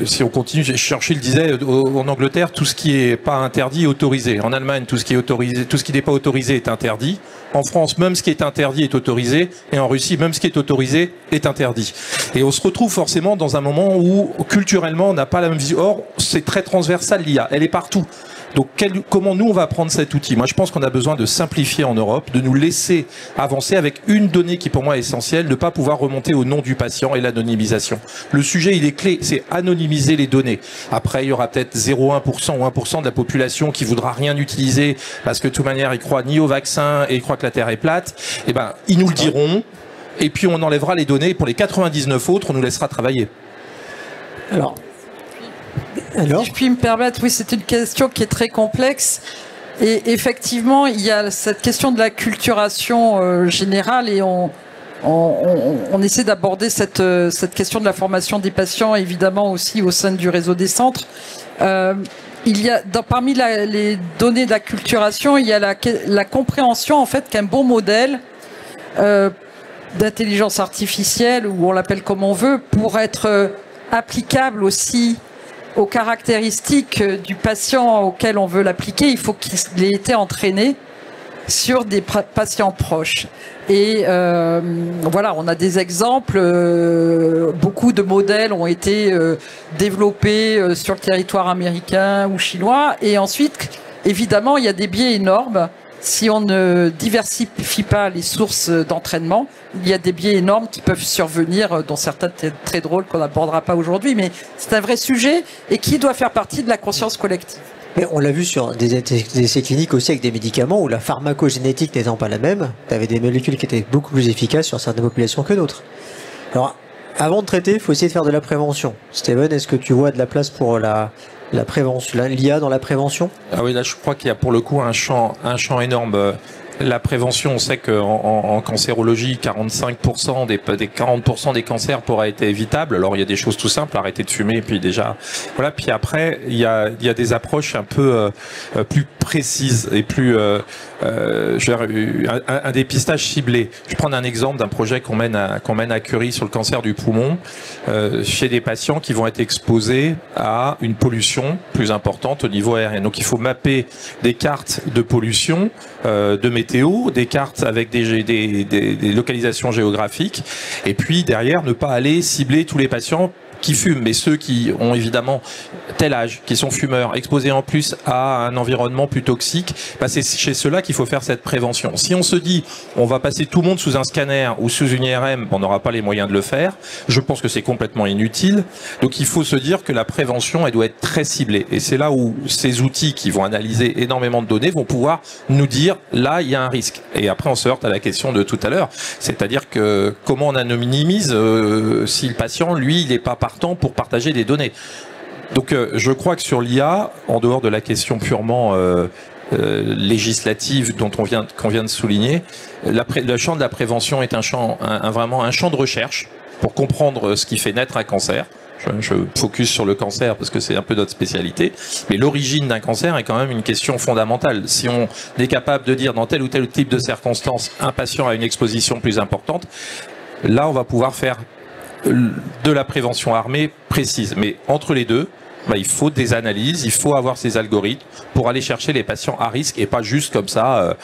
Si on continue, Churchill disait en Angleterre, tout ce qui est pas interdit est autorisé. En Allemagne, tout ce qui est autorisé, tout ce qui n'est pas autorisé est interdit. En France, même ce qui est interdit est autorisé. Et en Russie, même ce qui est autorisé est interdit. Et on se retrouve forcément dans un moment où, culturellement, on n'a pas la même vision. Or, c'est très transversal, l'IA. Elle est partout. Donc, comment nous, on va prendre cet outil? Moi, je pense qu'on a besoin de simplifier en Europe, de nous laisser avancer avec une donnée qui, pour moi, est essentielle, ne pas pouvoir remonter au nom du patient et l'anonymisation. Le sujet, il est clé, c'est anonymiser les données. Après, il y aura peut-être 0,1% ou 1% de la population qui voudra rien utiliser parce que, de toute manière, ils croient ni au vaccin et ils croient que la Terre est plate. Eh ben, ils nous le diront. Et puis, on enlèvera les données. Pour les 99 autres, on nous laissera travailler. Alors, si je puis me permettre, oui, c'est une question qui est très complexe. Et effectivement, il y a cette question de la culturation générale et on essaie d'aborder cette question de la formation des patients, évidemment aussi au sein du réseau des centres. Il y a, parmi les données d'acculturation, il y a la compréhension en fait qu'un bon modèle d'intelligence artificielle, ou on l'appelle comme on veut, pour être applicable aussi aux caractéristiques du patient auquel on veut l'appliquer, il faut qu'il ait été entraîné sur des patients proches. Et voilà, on a des exemples. Beaucoup de modèles ont été développés sur le territoire américain ou chinois. Et ensuite, évidemment, il y a des biais énormes. Si on ne diversifie pas les sources d'entraînement, il y a des biais énormes qui peuvent survenir, dont certains très drôles qu'on n'abordera pas aujourd'hui. Mais c'est un vrai sujet et qui doit faire partie de la conscience collective. Mais on l'a vu sur des essais cliniques aussi avec des médicaments où la pharmacogénétique n'étant pas la même, tu avais des molécules qui étaient beaucoup plus efficaces sur certaines populations que d'autres. Alors, avant de traiter, il faut essayer de faire de la prévention. Steven, est-ce que tu vois de la place pour la prévention, l'IA dans la prévention? Ah oui, là je crois qu'il y a pour le coup un champ énorme. La prévention, on sait qu'en cancérologie, 45% des 40% des cancers pourraient être évitables. Alors il y a des choses tout simples, arrêter de fumer, puis déjà voilà. Puis après il y a des approches un peu plus précises et plus un dépistage ciblé. Je vais prendre un exemple d'un projet qu'on mène à Curie sur le cancer du poumon, chez des patients qui vont être exposés à une pollution plus importante au niveau aérien. Donc il faut mapper des cartes de pollution, de météo, des cartes avec des localisations géographiques, et puis derrière ne pas aller cibler tous les patients qui fument, mais ceux qui ont évidemment tel âge, qui sont fumeurs, exposés en plus à un environnement plus toxique, bah c'est chez ceux-là qu'il faut faire cette prévention. Si on se dit on va passer tout le monde sous un scanner ou sous une IRM, on n'aura pas les moyens de le faire, je pense que c'est complètement inutile. Donc il faut se dire que la prévention, elle doit être très ciblée. Et c'est là où ces outils qui vont analyser énormément de données vont pouvoir nous dire là, il y a un risque. Et après, on se heurte à la question de tout à l'heure, c'est-à-dire que comment on anonymise si le patient, lui, il n'est pas parti partant pour partager des données. Donc je crois que sur l'IA, en dehors de la question purement législative qu'on vient de souligner, le champ de la prévention est vraiment un champ de recherche pour comprendre ce qui fait naître un cancer. Je focus sur le cancer parce que c'est un peu notre spécialité, mais l'origine d'un cancer est quand même une question fondamentale. Si on est capable de dire dans tel ou tel type de circonstances, un patient a une exposition plus importante, là on va pouvoir faire de la prévention armée précise. Mais entre les deux, il faut des analyses, il faut avoir ces algorithmes pour aller chercher les patients à risque et pas juste comme ça,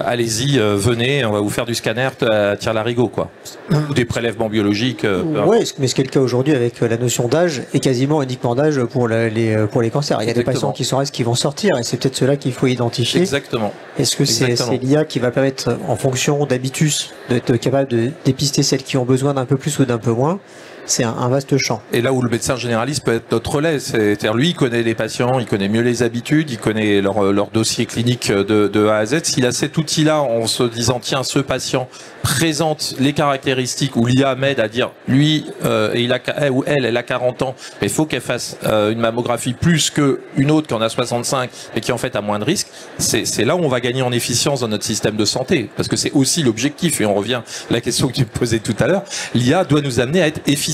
allez-y, venez, on va vous faire du scanner à tire-larigot, quoi. Ou des prélèvements biologiques. Oui, mais ce qui est le cas aujourd'hui avec la notion d'âge et quasiment uniquement d'âge pour les cancers. Il y a des patients qui sont restés qui vont sortir et c'est peut-être ceux-là qu'il faut identifier. Exactement. Est-ce que c'est l'IA qui va permettre, en fonction d'habitus, d'être capable de dépister celles qui ont besoin d'un peu plus ou d'un peu moins? C'est un vaste champ. Et là où le médecin généraliste peut être notre relais, c'est-à-dire lui, il connaît les patients, il connaît mieux les habitudes, il connaît leur dossier clinique de A à Z. S'il a cet outil-là en se disant, tiens, ce patient présente les caractéristiques où l'IA m'aide à dire, lui, elle a 40 ans, mais il faut qu'elle fasse une mammographie plus qu'une autre qui en a 65 et qui en fait a moins de risques, c'est là où on va gagner en efficience dans notre système de santé. Parce que c'est aussi l'objectif, et on revient à la question que tu me posais tout à l'heure, l'IA doit nous amener à être efficient,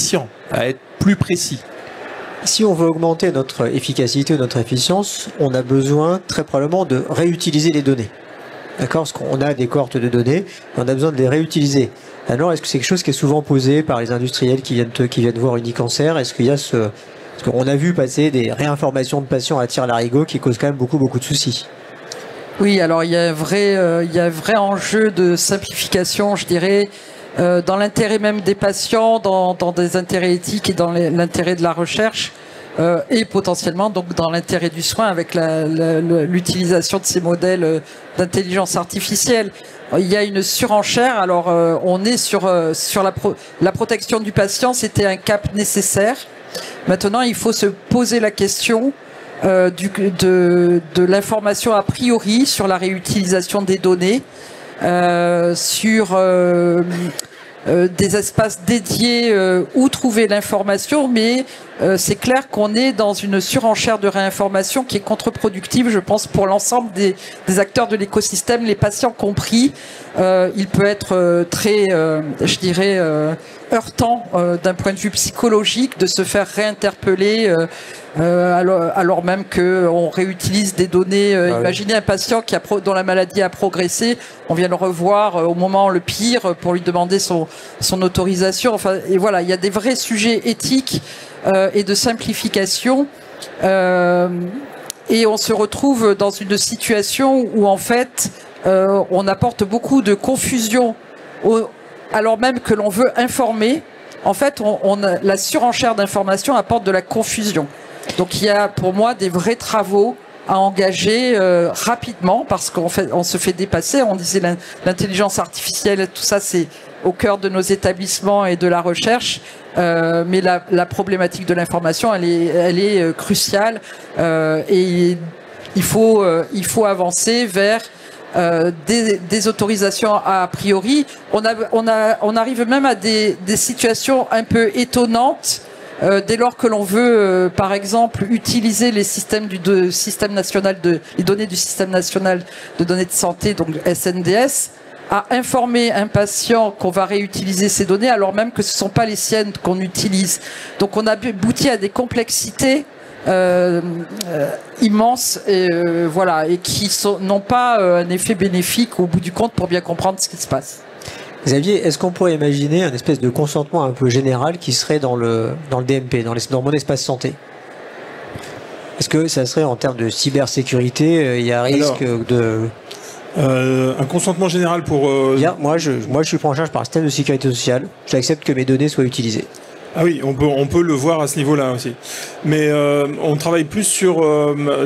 à être plus précis. Si on veut augmenter notre efficacité ou notre efficience, on a besoin très probablement de réutiliser les données. D'accord? Parce qu'on a des cohortes de données et on a besoin de les réutiliser. Alors, est-ce que c'est quelque chose qui est souvent posé par les industriels qui viennent voir Unicancer? Est-ce qu'il y a parce qu'on a vu passer des réinformations de patients à tire-larigot qui causent quand même beaucoup de soucis. Oui, alors il y a un vrai enjeu de simplification, je dirais, dans l'intérêt même des patients, dans des intérêts éthiques et dans l'intérêt de la recherche, et potentiellement donc dans l'intérêt du soin avec l'utilisation de ces modèles d'intelligence artificielle. Il y a une surenchère. Alors on est sur la protection du patient, c'était un cap nécessaire. Maintenant, il faut se poser la question de l'information a priori sur la réutilisation des données, sur des espaces dédiés où trouver l'information, mais c'est clair qu'on est dans une surenchère de réinformation qui est contre-productive, je pense, pour l'ensemble des acteurs de l'écosystème, les patients compris. Il peut être très, je dirais, heurtant d'un point de vue psychologique de se faire réinterpeller alors même qu'on réutilise des données. Imaginez un patient dont la maladie a progressé, on vient le revoir au moment le pire pour lui demander son autorisation. Enfin, et voilà, il y a des vrais sujets éthiques et de simplification. Et on se retrouve dans une situation où en fait on apporte beaucoup de confusion alors même que l'on veut informer. En fait, la surenchère d'information apporte de la confusion. Donc il y a pour moi des vrais travaux à engager rapidement parce qu'on se fait dépasser. On disait l'intelligence artificielle, tout ça c'est au cœur de nos établissements et de la recherche. Mais la problématique de l'information, elle est cruciale et il faut avancer vers des autorisations a priori. On arrive même à des situations un peu étonnantes dès lors que l'on veut, par exemple, utiliser les systèmes les données du système national de données de santé, donc SNDS, à informer un patient qu'on va réutiliser ces données alors même que ce ne sont pas les siennes qu'on utilise. Donc on a abouti à des complexités immenses et qui n'ont pas un effet bénéfique au bout du compte pour bien comprendre ce qui se passe. Xavier, est-ce qu'on pourrait imaginer un espèce de consentement un peu général qui serait dans le DMP, dans mon espace santé? Est-ce que ça serait en termes de cybersécurité, il y a un risque un consentement général pour... Moi, je suis pris en charge par un système de sécurité sociale. J'accepte que mes données soient utilisées. Ah oui, on peut le voir à ce niveau-là aussi. Mais on travaille plus sur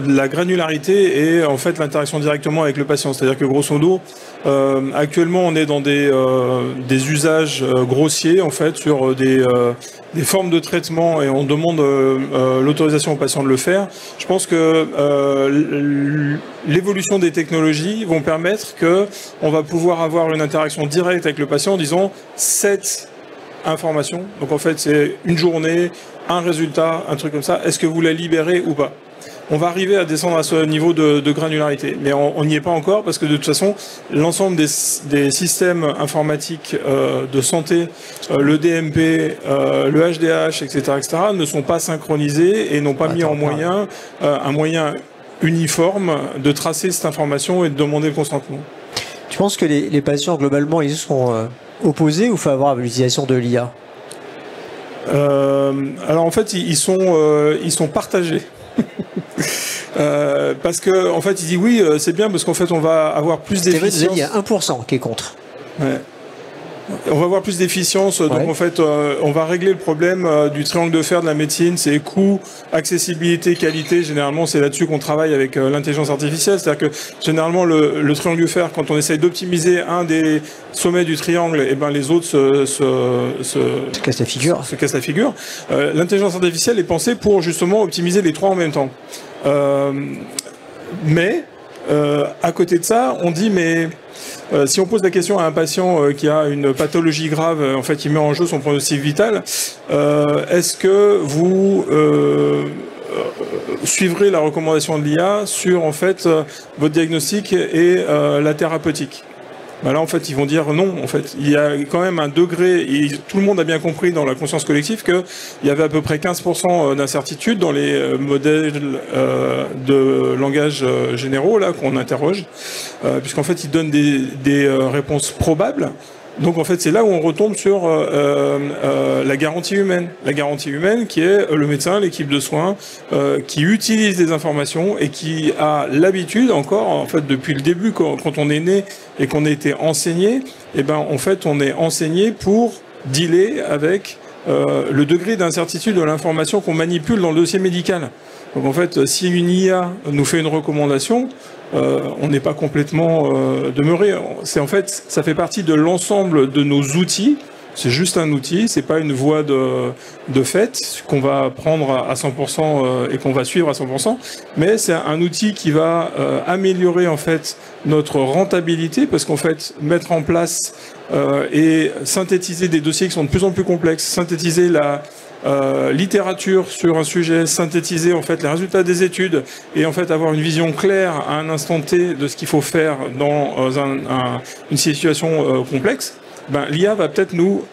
la granularité et en fait l'interaction directement avec le patient. C'est-à-dire que grosso modo, actuellement on est dans des usages grossiers en fait sur des formes de traitement et on demande l'autorisation au patient de le faire. Je pense que l'évolution des technologies vont permettre que on va pouvoir avoir une interaction directe avec le patient en disant cette information. Donc en fait, c'est une journée, un résultat, un truc comme ça, est-ce que vous la libérez ou pas? On va arriver à descendre à ce niveau de granularité, mais on n'y est pas encore parce que de toute façon, l'ensemble des systèmes informatiques de santé, le DMP, le HDH, etc., ne sont pas synchronisés et n'ont pas mis en moyen un moyen uniforme de tracer cette information et de demander le consentement. Tu penses que les patients, globalement, ils sont opposés ou favorables à l'utilisation de l'IA? Alors en fait, ils sont partagés. Parce que en fait, il dit oui, c'est bien parce qu'en fait, on va avoir plus d'efficience. Il y a 1% qui est contre. Ouais. On va avoir plus d'efficience, donc en fait, on va régler le problème du triangle de fer de la médecine, c'est coût, accessibilité, qualité. Généralement, c'est là-dessus qu'on travaille avec l'intelligence artificielle. C'est-à-dire que généralement, le triangle de fer, quand on essaye d'optimiser un des sommets du triangle, et ben les autres se cassent la figure. Se cassent la figure. L'intelligence artificielle est pensée pour justement optimiser les trois en même temps. Mais à côté de ça, on dit mais si on pose la question à un patient qui a une pathologie grave, en fait, qui met en jeu son pronostic vital, est-ce que vous suivrez la recommandation de l'IA sur en fait votre diagnostic et la thérapeutique? Ben là, en fait, ils vont dire non. En fait, il y a quand même un degré, et tout le monde a bien compris dans la conscience collective qu'il y avait à peu près 15% d'incertitude dans les modèles de langage généraux là qu'on interroge, puisqu'en fait, ils donnent des réponses probables. Donc en fait, c'est là où on retombe sur la garantie humaine. La garantie humaine qui est le médecin, l'équipe de soins, qui utilise des informations et qui a l'habitude encore, en fait, depuis le début, quand on est né et qu'on a été enseigné, eh ben en fait, on est enseigné pour dealer avec le degré d'incertitude de l'information qu'on manipule dans le dossier médical. Donc en fait, si une IA nous fait une recommandation, on n'est pas complètement demeuré. C'est en fait, ça fait partie de l'ensemble de nos outils. C'est juste un outil, c'est pas une voie de fait qu'on va prendre à 100% et qu'on va suivre à 100%, mais c'est un outil qui va améliorer en fait notre rentabilité, parce qu'en fait mettre en place et synthétiser des dossiers qui sont de plus en plus complexes, synthétiser la littérature sur un sujet, synthétiser en fait les résultats des études et en fait avoir une vision claire à un instant T de ce qu'il faut faire dans une situation complexe. Ben, l'IA va peut-être nous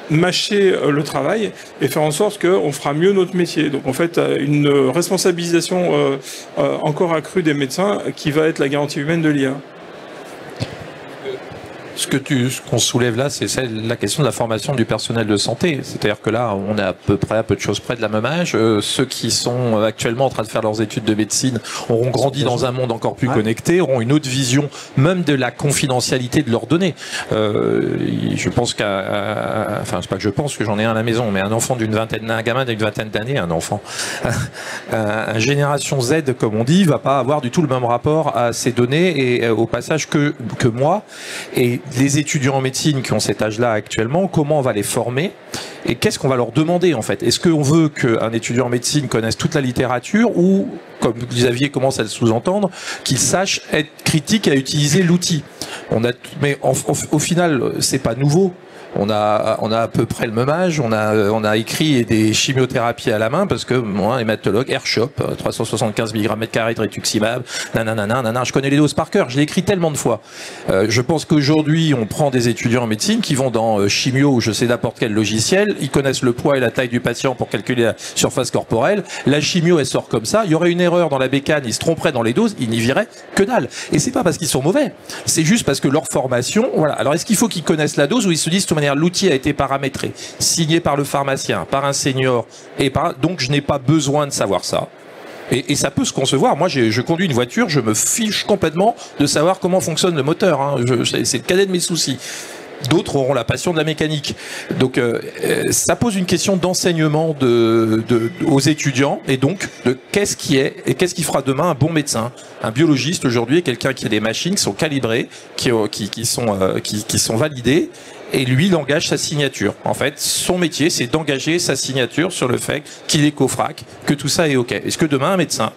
mâcher le travail et faire en sorte qu'on fera mieux notre métier. Donc en fait, une responsabilisation encore accrue des médecins qui va être la garantie humaine de l'IA. Ce qu'on soulève là, c'est la question de la formation du personnel de santé. C'est-à-dire que là, on est à peu de choses près de la même âge. Ceux qui sont actuellement en train de faire leurs études de médecine auront grandi dans un monde encore plus connecté, auront une autre vision même de la confidentialité de leurs données. Je pense enfin, c'est pas que je pense, que j'en ai un à la maison, mais un enfant un gamin d'une vingtaine d'années, un génération Z, comme on dit, va pas avoir du tout le même rapport à ces données et au passage que moi. Et les étudiants en médecine qui ont cet âge-là actuellement, comment on va les former et qu'est-ce qu'on va leur demander en fait? Est-ce qu'on veut qu'un étudiant en médecine connaisse toute la littérature ou, comme Xavier commence à le sous-entendre, qu'il sache être critique à utiliser l'outil? Mais au final, c'est pas nouveau. On a à peu près le même âge, on a écrit des chimiothérapies à la main parce que moi, hématologue, AirShop, 375 mg/m² de rituximab, nanana, je connais les doses par cœur, je l'ai écrit tellement de fois. Je pense qu'aujourd'hui, on prend des étudiants en médecine qui vont dans Chimio ou je sais n'importe quel logiciel, ils connaissent le poids et la taille du patient pour calculer la surface corporelle, la chimio elle sort comme ça, il y aurait une erreur dans la bécane, ils se tromperaient dans les doses, ils n'y viraient que dalle. Et c'est pas parce qu'ils sont mauvais, c'est juste parce que leur formation, voilà. Alors est-ce qu'il faut qu'ils connaissent la dose ou ils se disent l'outil a été paramétré, signé par le pharmacien, par un senior, donc je n'ai pas besoin de savoir ça. Et ça peut se concevoir. Moi, je conduis une voiture, je me fiche complètement de savoir comment fonctionne le moteur. Hein. C'est le cadet de mes soucis. D'autres auront la passion de la mécanique. Donc, ça pose une question d'enseignement aux étudiants et donc de qu'est-ce qui est et qu'est-ce qui fera demain un bon médecin. Un biologiste aujourd'hui est quelqu'un qui a des machines qui sont calibrées, qui sont validées. Et lui, il engage sa signature. En fait, son métier, c'est d'engager sa signature sur le fait qu'il est COFRAC, que tout ça est OK. Est-ce que demain, un médecin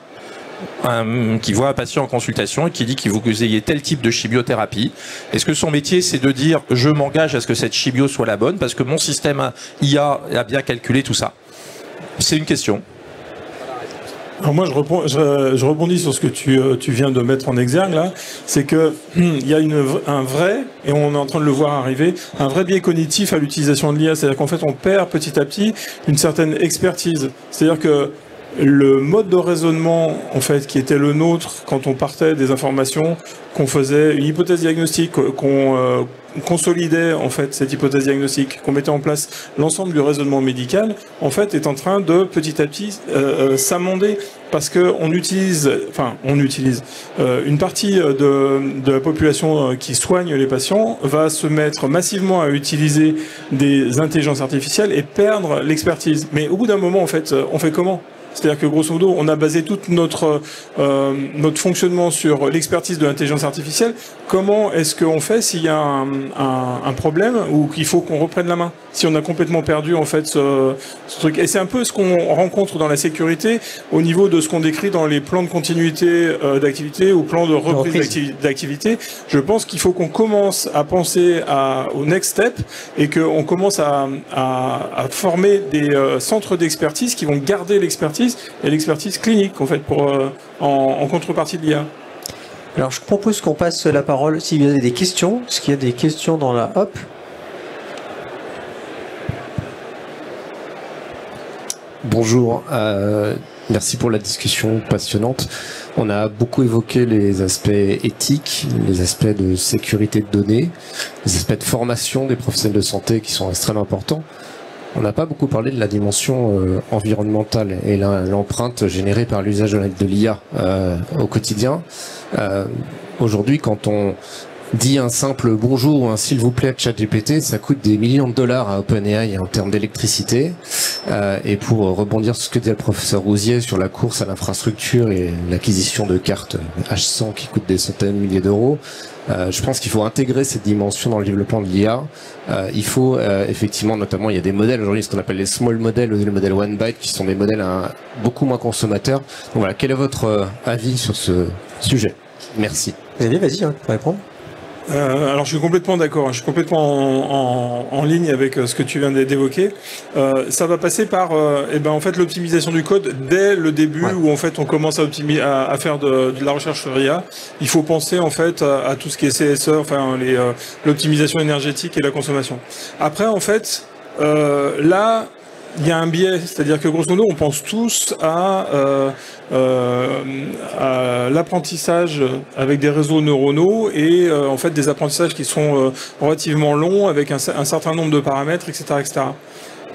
qui voit un patient en consultation et qui dit qu'il faut que vous ayez tel type de chimiothérapie, est-ce que son métier, c'est de dire « je m'engage à ce que cette chimio soit la bonne parce que mon système IA a bien calculé tout ça ». C'est une question. Alors moi, je rebondis sur ce que tu viens de mettre en exergue là. C'est que il y a un vrai, et on est en train de le voir arriver, un vrai biais cognitif à l'utilisation de l'IA. C'est-à-dire qu'en fait, on perd petit à petit une certaine expertise. C'est-à-dire que le mode de raisonnement, en fait, qui était le nôtre quand on partait des informations, qu'on faisait une hypothèse diagnostique, qu'on consolidait en fait cette hypothèse diagnostique, qu'on mettait en place l'ensemble du raisonnement médical, en fait, est en train de petit à petit s'amender parce que on utilise une partie de la population qui soigne les patients va se mettre massivement à utiliser des intelligences artificielles et perdre l'expertise. Mais au bout d'un moment, en fait, on fait comment ? C'est-à-dire que grosso modo, on a basé tout notre fonctionnement sur l'expertise de l'intelligence artificielle. Comment est-ce qu'on fait s'il y a un problème ou qu'il faut qu'on reprenne la main? Si on a complètement perdu en fait ce truc. Et c'est un peu ce qu'on rencontre dans la sécurité au niveau de ce qu'on décrit dans les plans de continuité d'activité ou plans de reprise d'activité. Je pense qu'il faut qu'on commence à penser au next step et qu'on commence à former des centres d'expertise qui vont garder l'expertise et l'expertise clinique en fait en contrepartie de l'IA. Alors je propose qu'on passe la parole s'il y a des questions. Est-ce qu'il y a des questions dans la hop? Bonjour, merci pour la discussion passionnante. On a beaucoup évoqué les aspects éthiques, les aspects de sécurité de données, les aspects de formation des professionnels de santé qui sont extrêmement importants. On n'a pas beaucoup parlé de la dimension environnementale et l'empreinte générée par l'usage de l'IA au quotidien. Aujourd'hui, quand on dit un simple bonjour ou un s'il vous plaît à ChatGPT, ça coûte des millions de dollars à OpenAI en termes d'électricité. Et pour rebondir sur ce que dit le professeur Rousier sur la course à l'infrastructure et l'acquisition de cartes H100 qui coûtent des centaines de milliers d'euros, je pense qu'il faut intégrer cette dimension dans le développement de l'IA. Il faut effectivement, notamment, il y a des modèles aujourd'hui, ce qu'on appelle les small models ou les modèles one byte, qui sont des modèles beaucoup moins consommateurs. Donc voilà, quel est votre avis sur ce sujet? Merci. Vas-y, tu peux répondre. Alors je suis complètement d'accord, je suis complètement en ligne avec ce que tu viens d'évoquer. Ça va passer par en fait l'optimisation du code dès le début où en fait on commence à faire de la recherche sur IA. Il faut penser en fait à tout ce qui est CSE, enfin l'optimisation énergétique et la consommation. Après en fait là il y a un biais, c'est-à-dire que grosso modo on pense tous à l'apprentissage avec des réseaux neuronaux et en fait des apprentissages qui sont relativement longs avec un certain nombre de paramètres, etc., etc.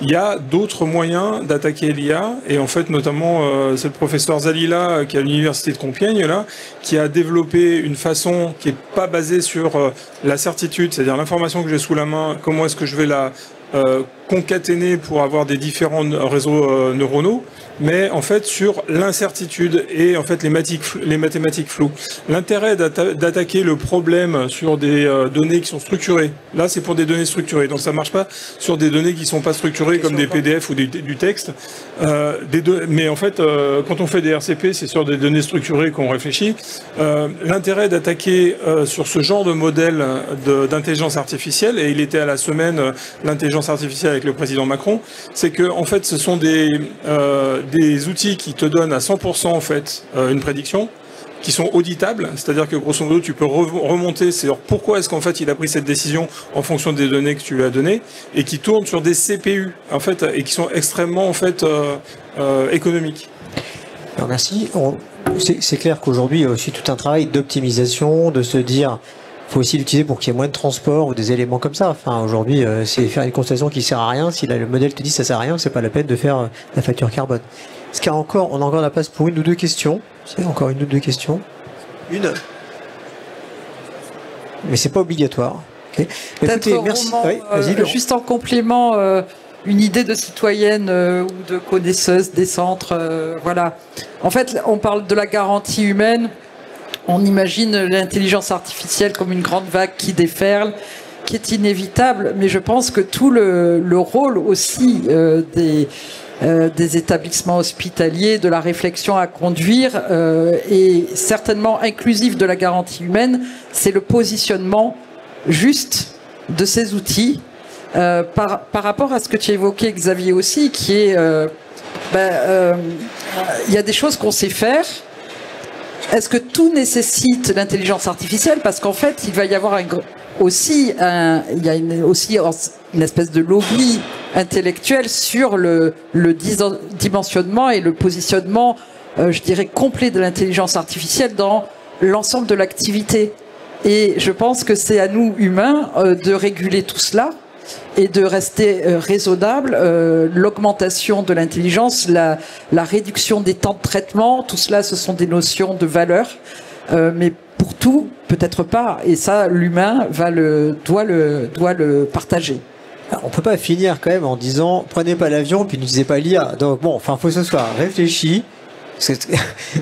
Il y a d'autres moyens d'attaquer l'IA et en fait notamment c'est le professeur Zalila qui est à l'université de Compiègne là qui a développé une façon qui est pas basée sur la certitude, c'est-à-dire l'information que j'ai sous la main, comment est-ce que je vais la concaténer pour avoir des différents réseaux neuronaux, mais en fait sur l'incertitude et en fait les mathématiques floues. L'intérêt d'attaquer le problème sur des données qui sont structurées, là c'est pour des données structurées, donc ça marche pas sur des données qui sont pas structurées comme des PDF ou du texte. Mais en fait, quand on fait des RCP, c'est sur des données structurées qu'on réfléchit. L'intérêt d'attaquer sur ce genre de modèle d'intelligence artificielle, et il était à la semaine l'intelligence artificielle avec le président Macron, c'est que en fait ce sont des outils qui te donnent à 100% en fait une prédiction, qui sont auditables, c'est-à-dire que grosso modo tu peux remonter sur pourquoi est-ce qu'en fait il a pris cette décision en fonction des données que tu lui as données, et qui tournent sur des CPU en fait et qui sont extrêmement en fait économiques. Alors merci. C'est clair qu'aujourd'hui il y a aussi tout un travail d'optimisation, de se dire faut aussi l'utiliser pour qu'il y ait moins de transport ou des éléments comme ça. Enfin, aujourd'hui, c'est faire une constatation qui sert à rien. Si le modèle te dit ça sert à rien, c'est pas la peine de faire la facture carbone. Est-ce qu'on a encore la place pour une ou deux questions? C'est encore une ou deux questions. Une. Mais c'est pas obligatoire. Okay. Écoutez, merci. Oui, juste en complément, une idée de citoyenne ou de connaisseuse des centres. Voilà. En fait, on parle de la garantie humaine. On imagine l'intelligence artificielle comme une grande vague qui déferle, qui est inévitable, mais je pense que tout le rôle aussi des établissements hospitaliers, de la réflexion à conduire, et certainement inclusif de la garantie humaine, c'est le positionnement juste de ces outils par rapport à ce que tu évoquais, Xavier, aussi, qui est Il y a des choses qu'on sait faire. Est-ce que tout nécessite l'intelligence artificielle? Parce qu'en fait, il va y avoir aussi une espèce de lobby intellectuel sur le dimensionnement et le positionnement, je dirais, complet de l'intelligence artificielle dans l'ensemble de l'activité. Et je pense que c'est à nous, humains, de réguler tout cela et de rester raisonnable. L'augmentation de l'intelligence, la réduction des temps de traitement, tout cela, ce sont des notions de valeur. Mais pour tout, peut-être pas. Et ça, l'humain doit le partager. On ne peut pas finir quand même en disant prenez pas l'avion puis n'utilisez pas l'IA. Donc bon, enfin, faut que ce soit réfléchi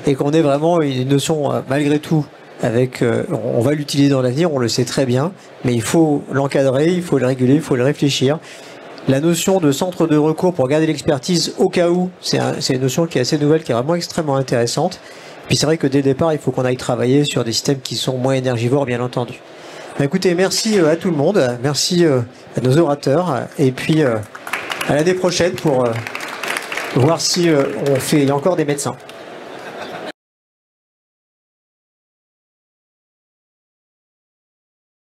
et qu'on ait vraiment une notion malgré tout. On va l'utiliser dans l'avenir, on le sait très bien, mais il faut l'encadrer, il faut le réguler, il faut le réfléchir. La notion de centre de recours pour garder l'expertise au cas où, c'est une notion qui est assez nouvelle, qui est vraiment extrêmement intéressante. Puis c'est vrai que dès le départ, il faut qu'on aille travailler sur des systèmes qui sont moins énergivores, bien entendu. Écoutez, merci à tout le monde, merci à nos orateurs, et puis à l'année prochaine pour voir si il y a encore des médecins.